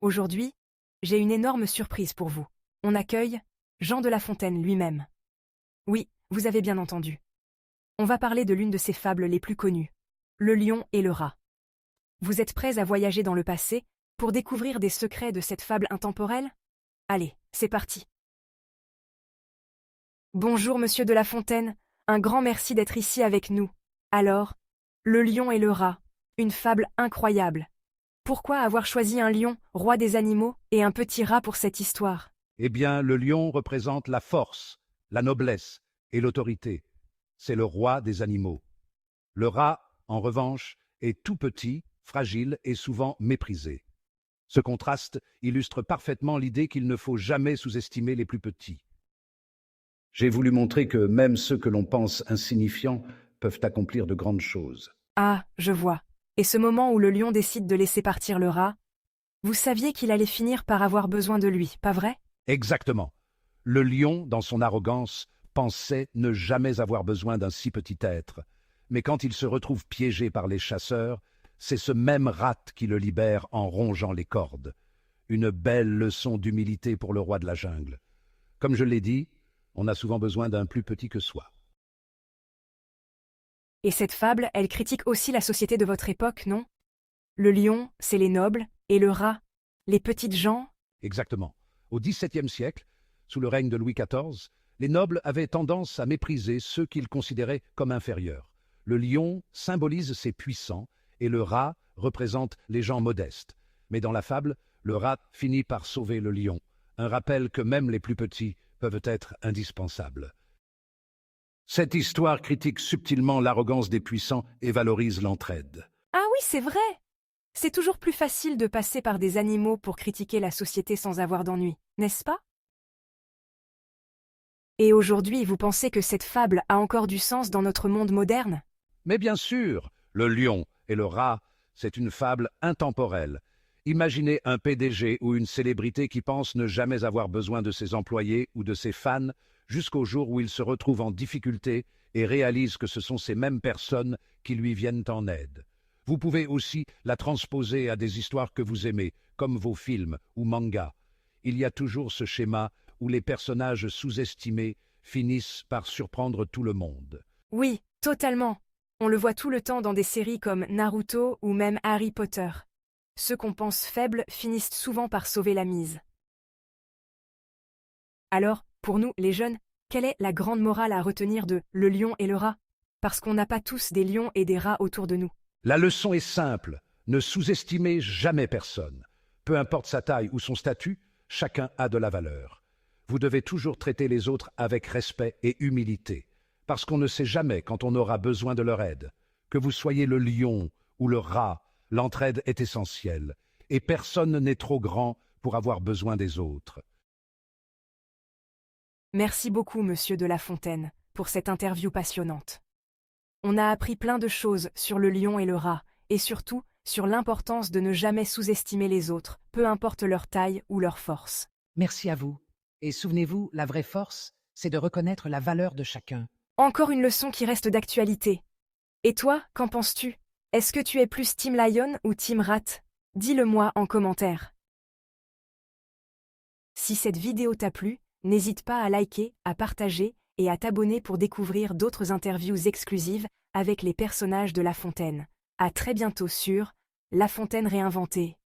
Aujourd'hui, j'ai une énorme surprise pour vous. On accueille Jean de La Fontaine lui-même. Oui, vous avez bien entendu. On va parler de l'une de ses fables les plus connues, Le lion et le rat. Vous êtes prêts à voyager dans le passé pour découvrir des secrets de cette fable intemporelle? Allez, c'est parti. Bonjour Monsieur de La Fontaine, un grand merci d'être ici avec nous. Alors, Le lion et le rat, une fable incroyable. Pourquoi avoir choisi un lion, roi des animaux, et un petit rat pour cette histoire? Eh bien, le lion représente la force, la noblesse et l'autorité. C'est le roi des animaux. Le rat, en revanche, est tout petit, fragile et souvent méprisé. Ce contraste illustre parfaitement l'idée qu'il ne faut jamais sous-estimer les plus petits. J'ai voulu montrer que même ceux que l'on pense insignifiants peuvent accomplir de grandes choses. Ah, je vois. Et ce moment où le lion décide de laisser partir le rat, vous saviez qu'il allait finir par avoir besoin de lui, pas vrai? Exactement. Le lion, dans son arrogance, pensait ne jamais avoir besoin d'un si petit être. Mais quand il se retrouve piégé par les chasseurs, c'est ce même rat qui le libère en rongeant les cordes. Une belle leçon d'humilité pour le roi de la jungle. Comme je l'ai dit, on a souvent besoin d'un plus petit que soi. Et cette fable, elle critique aussi la société de votre époque, non? Le lion, c'est les nobles, et le rat, les petites gens? Exactement. Au XVIIe siècle, sous le règne de Louis XIV, les nobles avaient tendance à mépriser ceux qu'ils considéraient comme inférieurs. Le lion symbolise ces puissants et le rat représente les gens modestes. Mais dans la fable, le rat finit par sauver le lion, un rappel que même les plus petits peuvent être indispensables. Cette histoire critique subtilement l'arrogance des puissants et valorise l'entraide. Ah oui, c'est vrai! C'est toujours plus facile de passer par des animaux pour critiquer la société sans avoir d'ennui, n'est-ce pas? Et aujourd'hui, vous pensez que cette fable a encore du sens dans notre monde moderne? Mais bien sûr, le lion et le rat, c'est une fable intemporelle. Imaginez un PDG ou une célébrité qui pense ne jamais avoir besoin de ses employés ou de ses fans jusqu'au jour où il se retrouve en difficulté et réalise que ce sont ces mêmes personnes qui lui viennent en aide. Vous pouvez aussi la transposer à des histoires que vous aimez, comme vos films ou mangas. Il y a toujours ce schéma où les personnages sous-estimés finissent par surprendre tout le monde. Oui, totalement. On le voit tout le temps dans des séries comme Naruto ou même Harry Potter. Ceux qu'on pense faibles finissent souvent par sauver la mise. Alors, pour nous, les jeunes, quelle est la grande morale à retenir de Le lion et le rat? Parce qu'on n'a pas tous des lions et des rats autour de nous. La leçon est simple, ne sous-estimez jamais personne. Peu importe sa taille ou son statut, chacun a de la valeur. Vous devez toujours traiter les autres avec respect et humilité, parce qu'on ne sait jamais quand on aura besoin de leur aide. Que vous soyez le lion ou le rat, l'entraide est essentielle, et personne n'est trop grand pour avoir besoin des autres. Merci beaucoup, Monsieur de La Fontaine, pour cette interview passionnante. On a appris plein de choses sur le lion et le rat, et surtout sur l'importance de ne jamais sous-estimer les autres, peu importe leur taille ou leur force. Merci à vous. Et souvenez-vous, la vraie force, c'est de reconnaître la valeur de chacun. Encore une leçon qui reste d'actualité. Et toi, qu'en penses-tu? Est-ce que tu es plus Team Lion ou Team Rat? Dis-le-moi en commentaire. Si cette vidéo t'a plu, n'hésite pas à liker, à partager et à t'abonner pour découvrir d'autres interviews exclusives avec les personnages de La Fontaine. À très bientôt sur La Fontaine réinventée.